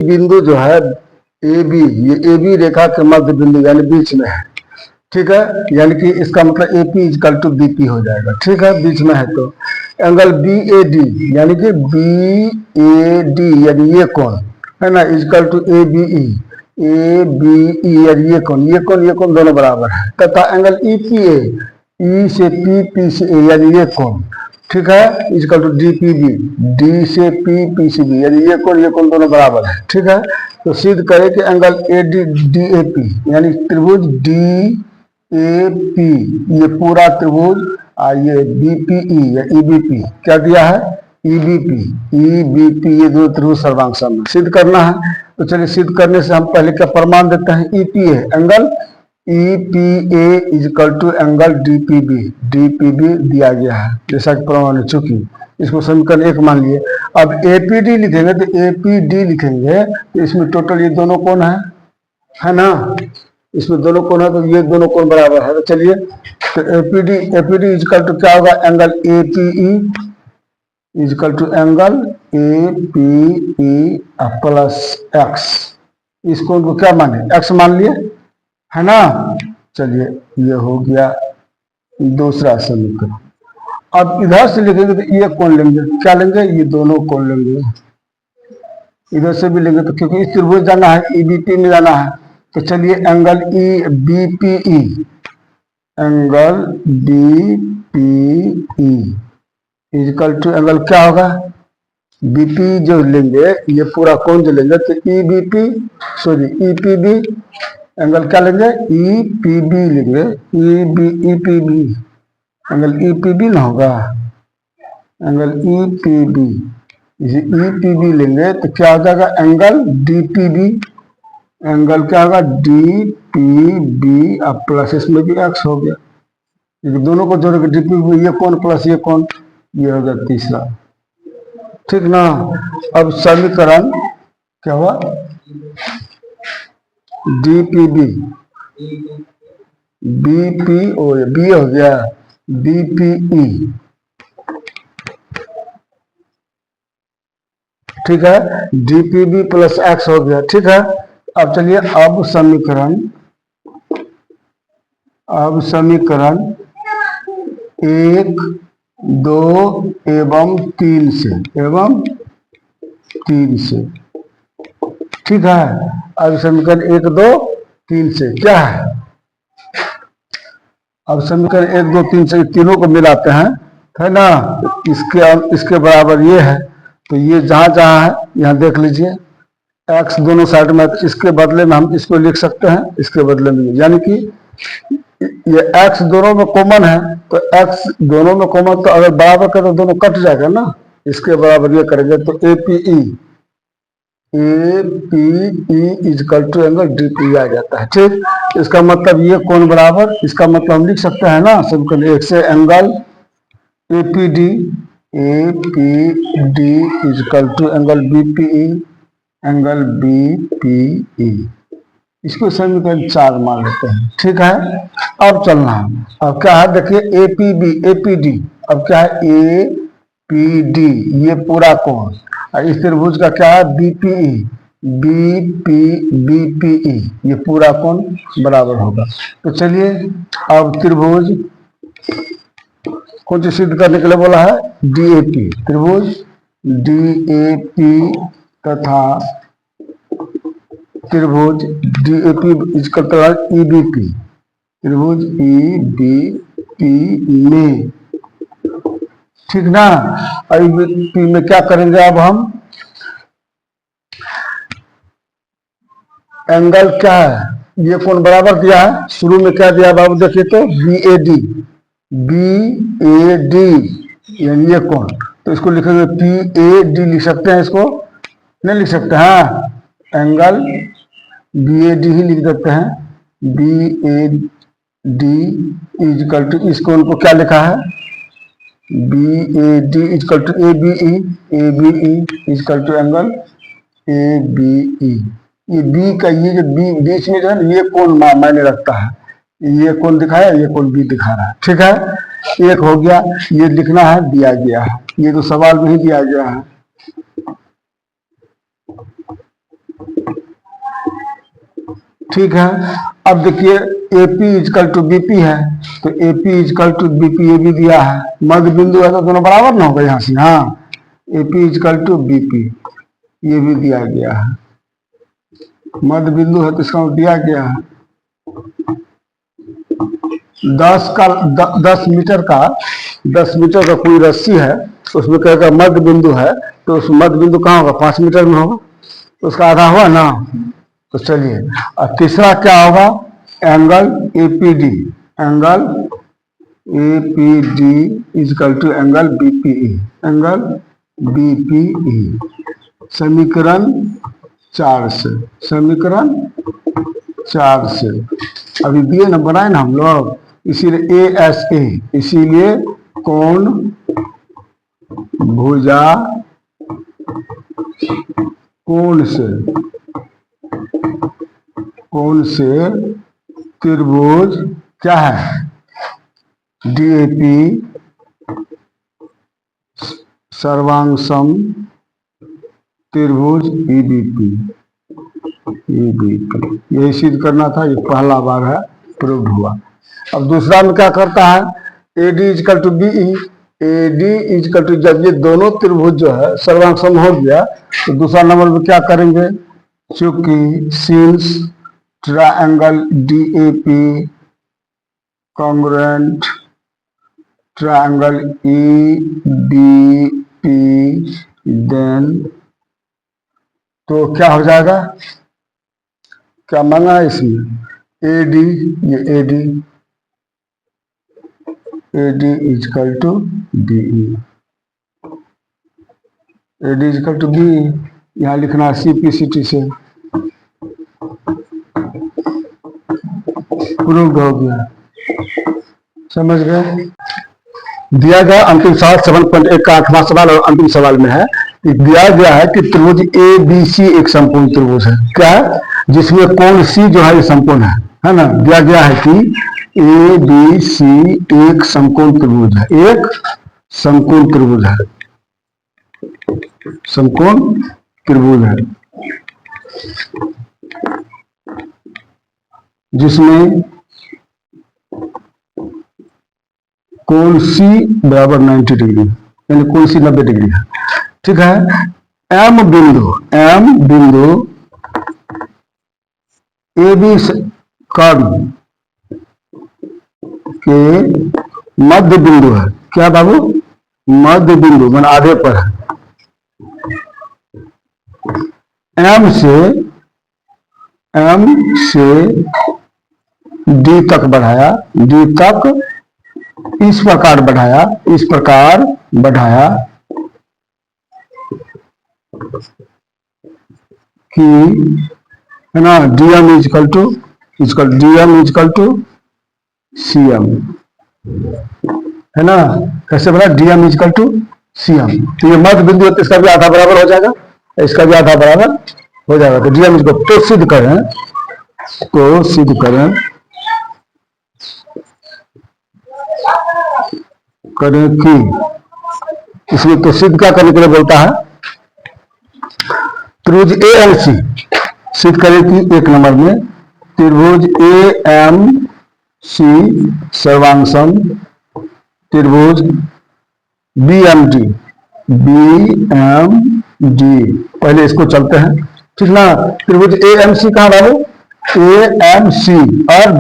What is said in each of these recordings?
बिंदु जो है ए बी, ये ए बी रेखा के मध्य बिंदु यानी बीच में है, ठीक है। यानी कि इसका मतलब A P equal to B P हो जाएगा, ठीक है, बीच में है। तो एंगल बी ए डी यानी कि बी ए डी यानी ये कोण है ना, equal to A B E, A B E यानी ये कोण दोनों बराबर है। तथा एंगल ई पी ए, ई से पी, पी से ए यानी ये कोण, ठीक है, equal to D P B, D से पी, पी से बी यानी ये कोण दोनों बराबर है, ठीक है। तो सिद्ध करें कि angle A D D A P यानी त्रिभुज डी ए पी, ये पूरा त्रिभुज और ये बी पी ई या ई बी पी क्या दिया है, ई बी पी, ये दो त्रिभुज सर्वांग समबाहु सिद्ध करना है। तो चलिए सिद्ध करने से हम पहले क्या प्रमाण देते हैं, E P A angle E P A equal to angle D P B दिया गया है, जैसा कि प्रमाण है। चूंकि इसको समीकरण 1 मान लिए, अब ए पी डी लिखेंगे तो ए पी डी लिखेंगे तो इसमें टोटल ये दोनों कोण है ना, इसमें दोनों कोण है तो ये दोनों कोण बराबर है। तो चलिए, तो A P D equal to क्या होगा, angle A P E is equal to angle A P E plus X, इस कोण को क्या माने, एक्स मान लिए है ना। चलिए ये हो गया दूसरा समीकरण। अब इधर से लिखेंगे तो ये कोण लेंगे, क्या लेंगे, ये दोनों कोण लेंगे। इधर से भी लेंगे तो क्योंकि इस त्रिभुज जाना है, ईबीपी में जाना है। तो चलिए angle E B P E, angle B P E is equal to angle क्या होगा, बीपी जो लेंगे, ये पूरा कोण जो लेंगे तो E B P sorry E P B, angle क्या लेंगे, ई पी बी लेंगे, E P B angle E P B ना होगा, angle E P B, E P B लेंगे तो क्या हो जाएगा, angle D P B, angle क्या होगा, डी पी बी अब प्लस इसमें भी एक्स हो गया, दोनों को जोड़ के डी पी बी, ये कौन प्लस ये कौन, ये हो गया तीसरा, ठीक ना। अब समीकरण क्या हुआ, D P B, B P O B हो गया, बी पी ई, ठीक है, D P B plus X हो गया, ठीक है। अब चलिए, अब समीकरण 1, 2 एवं 3 से, ठीक है। अब समीकरण 1, 2, 3 से क्या है, अब समीकरण 1, 2, 3 से तीनों को मिलाते हैं, है ना। इसके बराबर ये है, तो ये जहां जहां है यहाँ देख लीजिए, x दोनों साइड में, इसके बदले में हम इसको लिख सकते हैं, इसके बदले में, यानी कि ये x दोनों में कॉमन है, तो x दोनों में कॉमन, तो अगर बराबर कर तो दोनों कट जाएगा ना, इसके बराबर ये करेंगे तो A P E is equal to angle D P आ जाता है, ठीक। इसका मतलब ये कोण बराबर, इसका मतलब हम लिख सकते हैं ना, समीकरण 1 से angle A P D equal to angle B P E, angle B P E, इसको समीकरण 4 मान लेते हैं, ठीक है। अब चलना है, अब क्या है देखिए, ए पी डी, अब क्या है, ए पी डी ये पूरा कोण, और इस त्रिभुज का क्या है, बी पी ई ये पूरा कोण बराबर होगा। तो चलिए, अब त्रिभुज कौन सी सिद्ध करने के लिए बोला है, डीएपी, त्रिभुज डीएपी तथा त्रिभुज डीएपी इसका ईबीपी, त्रिभुज ईबीपी में, ठीक ना। ईबीपी में क्या करेंगे, अब हम एंगल क्या है, ये कोण बराबर दिया है, शुरू में क्या दिया बाबू देखिए तो बी ए डी यानी ये कोण, तो इसको लिखेंगे पी ए डी लिख सकते हैं, इसको नहीं लिख सकते हैं, एंगल बी ए डी ही लिख देते हैं, B A D equal to, इस कोण को क्या लिखा है, B A D equal to A B E is equal to angle A B E. ये बी का ये जो बी बीच में जो है ये कोण मायने रखता है, ये कोण दिखाया, ये कोण बी दिखा रहा है, ठीक है। एक हो गया, ये लिखना है, दिया गया है, ये तो सवाल में ही दिया गया है। ठीक है। अब देखिए AP इजकल टू BP है, तो AP इजकल टू BP ये भी दिया है, मध्य बिंदु है तो दोनों बराबर ना होगा यहाँ से। हाँ, AP इजकल टू BP ये भी दिया गया है, मध्य बिंदु है तो इसका दिया गया है 10 मीटर का 10 मीटर का कोई रस्सी है, उसमें कहेगा मध्य बिंदु है, तो उस मध्य बिंदु कहाँ होगा, 5 मीटर में होगा, तो उसका आधा हुआ ना। तो चलिए, और तीसरा क्या होगा, angle APD, angle APD equal to angle BPE, angle BPE समीकरण 4 से, समीकरण 4 से अभी दिए ना, बनाए ना हम लोग, इसीलिए ASA, इसीलिए कोण भुजा कोण से त्रिभुज क्या है, DAP सर्वांगसम त्रिभुज EBP, यही सिद्ध करना था, ये पहला बार है, प्रूव हुआ। अब दूसरा में क्या करता है, AD equal to BE, AD equal to, जब ये दोनों त्रिभुज जो है सर्वांगसम हो गया, तो दूसरा नंबर में क्या करेंगे, चूंकि since triangle DAP congruent triangle EBP, then तो क्या हो जाएगा, क्या मांगा है इसमें, AD, ये AD equal to BE, AD equal to BE, यहाँ लिखना है CPCT से, प्रूव हो गया, समझ गए। दिया गया अंतिम सवाल 7.1 का 8वां सवाल और अंतिम सवाल में है, दिया गया है कि त्रिभुज ABC एक संपूर्ण त्रिभुज है, क्या है, जिसमें कोण C जो है ये संपूर्ण है ना। दिया गया है कि ABC एक समकोण त्रिभुज है, एक समकोण त्रिभुज है, समकोण त्रिभुज है, जिसमें कोण C बराबर 90 डिग्री, यानी कोण C 90 डिग्री है, ठीक है। M बिंदु AB कर्व के मध्य बिंदु है, क्या बाबू, मध्य बिंदु मान आधे पर है, M से D तक बढ़ाया, D तक इस प्रकार बढ़ाया कि है ना, DM इजकल टू CM, है ना, कैसे बना, DM इजकल टू CM, तो ये मध्य बिंदु है तो इसका भी आधा बराबर हो जाएगा, इसका भी आधा बराबर हो जाएगा, तो DM इसको तो सिद्ध करें कि इसमें तो सिद्ध क्या करने के लिए बोलता है, त्रिभुज AMC सिद्ध करें कि एक नंबर में त्रिभुज AMC सर्वांगसम त्रिभुज BMD, पहले इसको चलते हैं, ठीक ना। त्रिभुज AMC कहाँ डालो, AMC और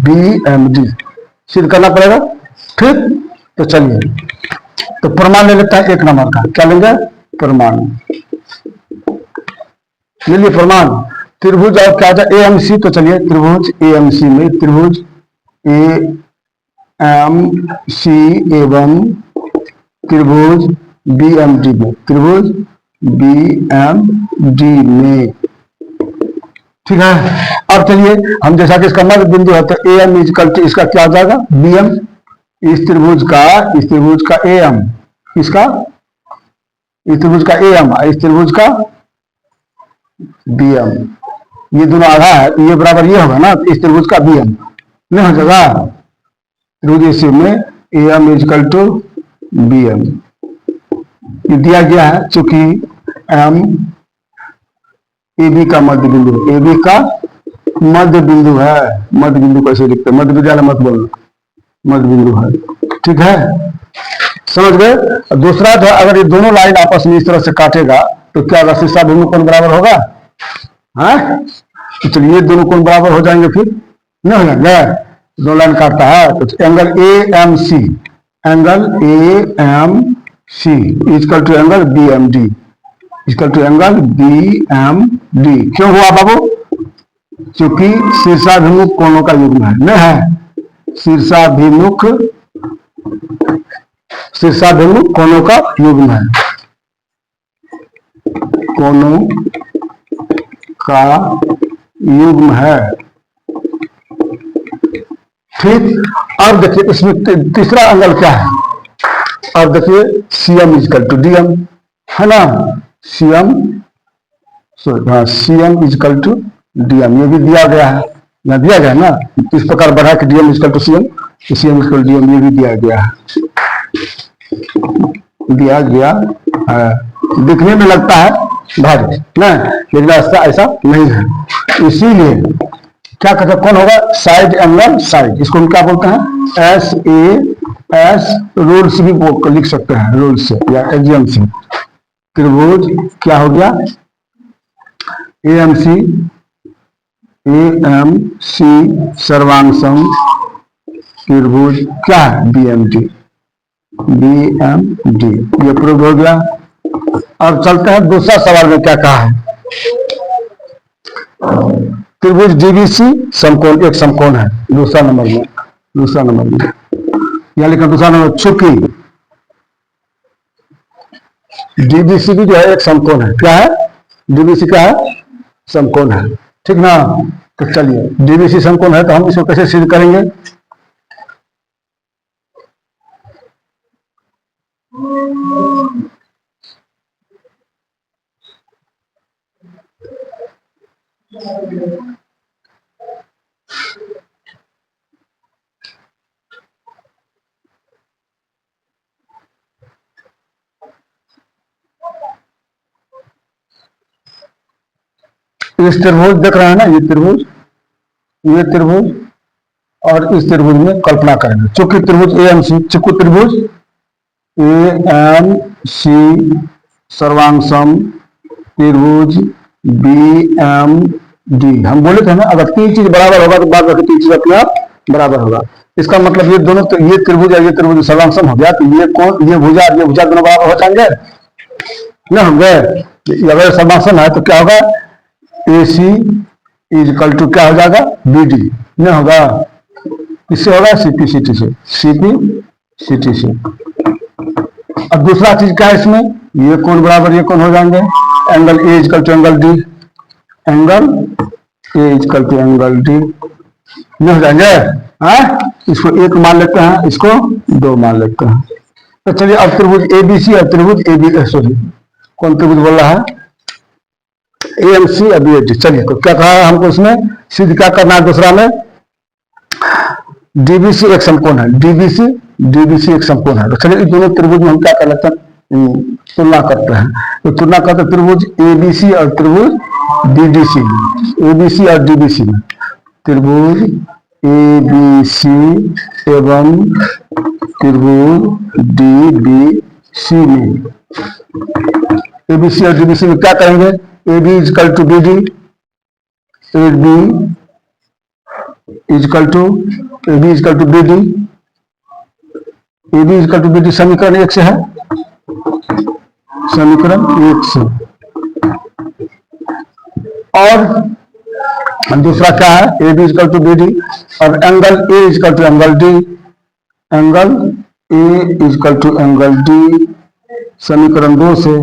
BMD सिद्ध करना पड़ेगा, ठीक। तो चलिए, तो प्रमाण ले लेते हैं एक नंबर का, क्या लेंगे, प्रमाण ले लिए, प्रमाण त्रिभुज और क्या था AMC, तो चलिए त्रिभुज AMC में त्रिभुज AMC एवं त्रिभुज BMD में, ठीक है। अब चलिए हम जैसा कि इसका मध्य बिंदु है तो AM इजकल टू इसका क्या हो जाएगा, BM, इस त्रिभुज का AM, इसका इस त्रिभुज का AM, इस त्रिभुज का BM, ये दोनों आधा है तो ये बराबर ये होगा ना, इस त्रिभुज का BM नहीं हो जाएगा, त्रिभुज AC में AM इजकल टू BM, ये दिया गया है, चूंकि M AB का मध्य बिंदु, AB का मध्य बिंदु है। मध्य बिंदु कैसे लिखते हैं? मध्य बिंदु वाला मत बोलना, मध्य बिंदु है। ठीक है, समझ गए। दूसरा जो अगर ये दोनों लाइन आपस में इस तरह से काटेगा तो क्या होगा? शीर्षाभिमुख कोण बराबर होगा। हाँ, तो चलिए ये दोनों कोण बराबर हो जाएंगे, फिर नहीं हो जाएंगे। दो लाइन काटता है तो angle A M C, angle A M C equal to angle B M D, equal to angle B M D. क्यों हुआ बाबू? क्योंकि शीर्षाभिमुख कोणों का युग्म है। नहीं है, शीर्षाभिमुख कोणों का युग्म है, कोणों का युग्म है। ठीक, अब देखिए इसमें तीसरा एंगल क्या है? अब देखिए सीएम इजकल टू डीएम है ना, सीएम इजकल टू डीएम, ये भी दिया गया है, यहाँ दिया गया है ना, इस प्रकार बढ़ा के DM equal to CM, CM equal to, ये भी दिया गया है, दिया गया है। दिखने में लगता है भारी ना, लेकिन ऐसा नहीं है। इसीलिए क्या कहते हैं, कौन होगा? साइड एंगल साइड, इसको हम क्या बोलते हैं? एस ए एस, रूल से भी लिख सकते हैं, रूल से या एजीएम से। त्रिभुज क्या हो गया? एएमसी, एएमसी सर्वांगसम त्रिभुज क्या है? बीएमडी, बीएमडी, ये प्रूव हो गया। अब चलते हैं दूसरा सवाल में क्या कहा है। त्रिभुज डीबीसी समकोण, एक समकोण है दूसरा नंबर में, यहां लिखा दूसरा नंबर, चूंकि डीबीसी भी जो है एक समकोण है। क्या है? डीबीसी क्या है? समकोण है। ठीक ना, तो चलिए डीबीसी समकोण है तो हम इसको कैसे सिद्ध करेंगे? इस त्रिभुज देख रहे हैं ना, ये त्रिभुज और इस त्रिभुज में कल्पना करेंगे। चूंकि त्रिभुज ए एम सी, चूंकि त्रिभुज ए एम सी सर्वांगसम त्रिभुज बी एम डी, हम बोले थे ना अगर तीन चीज बराबर होगा तो बाद बाकी तीन चीज अपने आप बराबर होगा। इसका मतलब ये दोनों, ये त्रिभुज और ये त्रिभुज सर्वांगसम हो गया तो ये कौन, ये भुजा दोनों बराबर हो जाएंगे ना, होंगे। अगर सर्वांगसम है तो क्या होगा? ए सी इजकल टू क्या हो जाएगा? बी डी, नहीं होगा, किससे होगा? सीपी सीटी से, सीपी सीटी से। अब दूसरा चीज क्या है इसमें? ये कौन बराबर ये कौन हो जाएंगे? Angle A equal to angle D, angle A equal to angle D, नहीं हो जाएंगे। इसको एक मान लेते हैं, इसको दो मान लेते हैं। तो चलिए अब त्रिभुज एबीसी और त्रिभुज एबी, सॉरी कौन त्रिभुज बोल रहा है? एएमसी अभी एडी। चलिए तो क्या कहा है हमको इसमें? सिद्ध क्या करना है दूसरा में? डीबीसी एक समकोण है, डीबीसी एक समकोण है। तो चलिए इस दोनों त्रिभुज में हम क्या कर लेते हैं? तुलना करते हैं। तो तुलना करते हैं त्रिभुज एबीसी और त्रिभुज डीडीसी, एबीसी और डीबीसी में, त्रिभुज एबीसी एवं त्रिभुज डीबीसी में। एबीसी और डीबीसी में क्या करेंगे? AB equal to BD, AB equal to BD, AB equal to BD समीकरण 1 से है, समीकरण 1 से। और दूसरा क्या है? AB इजकल टू BD और angle A equal to angle D, angle A equal to angle D समीकरण 2 से,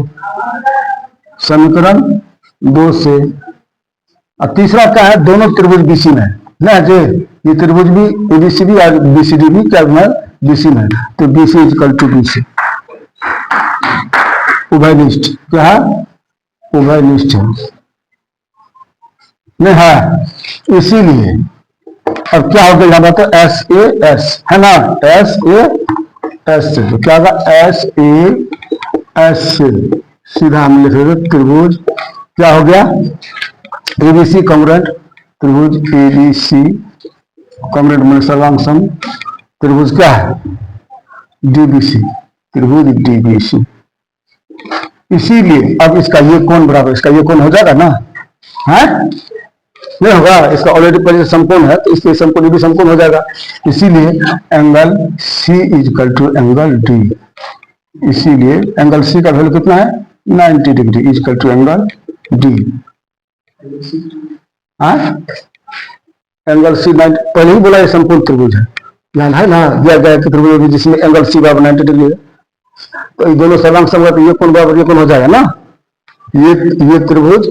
समीकरण 2 से। और तीसरा क्या है? दोनों त्रिभुज बीसी में ना, जो ये त्रिभुज भी एबीसी भी और बीसीडी भी क्या है? बीसी में। तो बीसी इजकल टू बीसी, उभयनिष्ठ। क्या है? उभयनिष्ठ है, नहीं है, इसीलिए। अब क्या हो गया यहाँ पर? तो एस ए एस है ना, एस ए एस से। तो क्या होगा? एस ए एस से सीधा हम लिखेंगे त्रिभुज क्या हो गया? एबीसी कॉन्ग्रुएंट त्रिभुज ए बी सी कॉम्रेड में सर्वांग सम त्रिभुज क्या है डीबीसी, त्रिभुज डीबीसी। इसीलिए अब इसका ये कोण बराबर इसका ये कोण हो जाएगा ना, है नहीं होगा, इसका ऑलरेडी पहले समकोण है तो इसके समकोण भी समकोण हो जाएगा। इसीलिए angle C equal to angle D, इसीलिए एंगल सी का वैल्यू कितना है 90 degree equal to angle D. Angle C 90 पहले ही बोला ये समकोण त्रिभुज है, ध्यान है ना, दिया गया कि त्रिभुज जिसमें एंगल सी बराबर 90 डिग्री है, तो ये दोनों सर्वांग सम तो ये कोण बराबर ये कोण हो जाएगा ना, ये त्रिभुज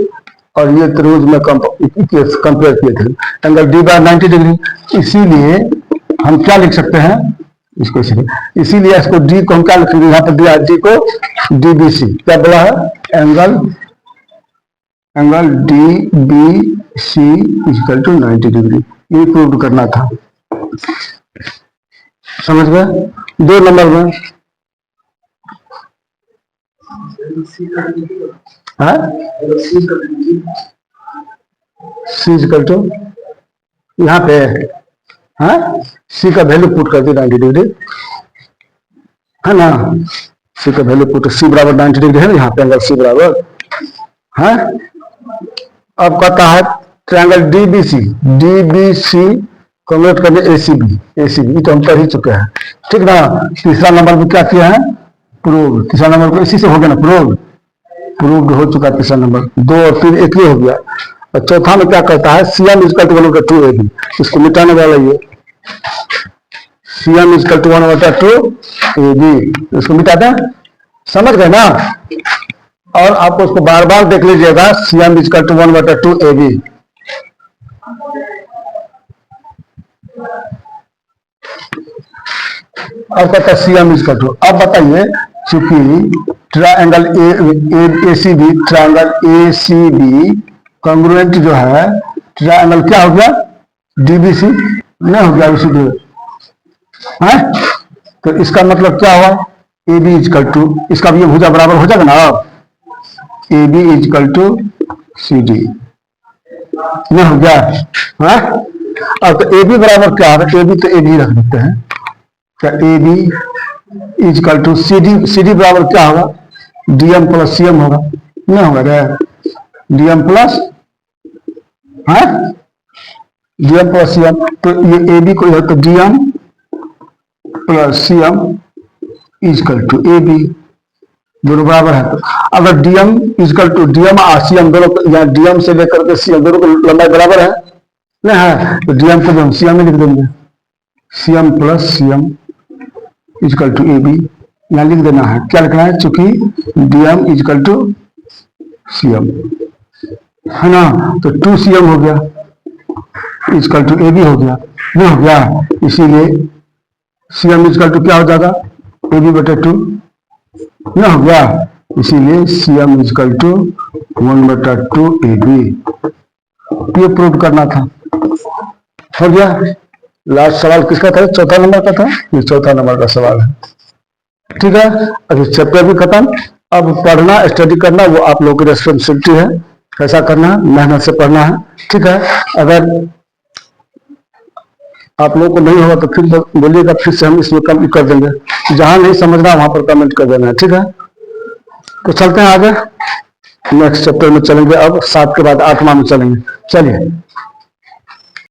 और ये त्रिभुज में कंपेयर किए थे, एंगल डी बाय 90 डिग्री। इसीलिए हम क्या लिख सकते हैं इसको, इसीलिए इसको डी को हम क्या लिखेंगे, यहाँ पर दिया डी को डीबीसी, क्या बोला है angle D B C equal to 90 degree, ये प्रूव करना था, समझ गए। 2 नंबर में सी इक्वल टू यहाँ पे सी का वैल्यू पुट कर दी 90 डिग्री है ना, सी का वैल्यू पुट सी बराबर 90 डिग्री है ना, यहाँ पे एंगल सी बराबर है। अब कहता है ट्रायंगल डीबीसी, डीबीसी कन्वर्ट करने एसीबी, एसीबी तो हम कर ही चुके हैं, ठीक ना। तीसरा नंबर में क्या किया है प्रूव, तीसरा नंबर को इसी से हो गया ना प्रूव, प्रूव्ड हो चुका तीसरा नंबर, 2 और 3 एक ही हो गया। और चौथा में क्या कहता है सीएम इजकल टू 1/2 AB, इसको मिटाने वाला ये सीएम इजकल टू 1/2 AB, इसको मिटा दें, समझ गए ना। और आपको उसको बार बार देख लीजिएगा सीएम इजकल टू 1/2 AB। अब कहता है सीएम इजकल टू, अब बताइए चूंकि triangle ACB, triangle ACB congruent जो है ट्रायंगल क्या हो गया डीबीसी नहीं हो गया इसीलिए है, तो इसका मतलब क्या हुआ ए बी इजकल टू, इसका भी ये भुजा बराबर हो जाएगा ना, अब A B equal to C D नहीं हो गया है। अब तो ए बी बराबर क्या है, ए बी तो ए बी रख देते हैं, क्या A B equal to C D, C D बराबर क्या होगा डीएम प्लस सीएम होगा, नहीं होगा रे DM plus DM plus CM, तो ये ए बी को तो DM plus CM equal to A B, दोनों बराबर है। तो अगर डीएम इजकल टू डीएम और सीएम दोनों या डीएम से लेकर के सीएम दोनों को लंबाई बराबर है नहीं है, तो डीएम को हम सीएम में लिख देंगे, CM plus CM equal to A B, यहाँ लिख देना है, क्या लिखना है चूंकि डीएम इजकल टू सीएम है ना, तो 2 सीएम हो गया इजकल टू ए बी हो गया, ये हो गया, इसीलिए सीएम इजकल टू क्या हो जाएगा ए बी बटे 2 ये हो गया, इसीलिए CM equal to 1/2 A B, ये प्रूव करना था, हो गया। लास्ट सवाल किसका था, चौथा नंबर का था, ये चौथा नंबर का सवाल है, ठीक है। अभी चैप्टर भी खत्म, अब पढ़ना स्टडी करना वो आप लोगों की रेस्पॉन्सिबिलिटी है, कैसा करना है मेहनत से पढ़ना है, ठीक है। अगर आप लोगों को नहीं होगा तो फिर बोलिएगा, फिर से हम इसमें कम कर देंगे, जहां नहीं समझना वहां पर कमेंट कर देना है, ठीक है। तो चलते हैं आगे, नेक्स्ट चैप्टर में चलेंगे, अब 7 के बाद 8वां में चलेंगे, चलिए।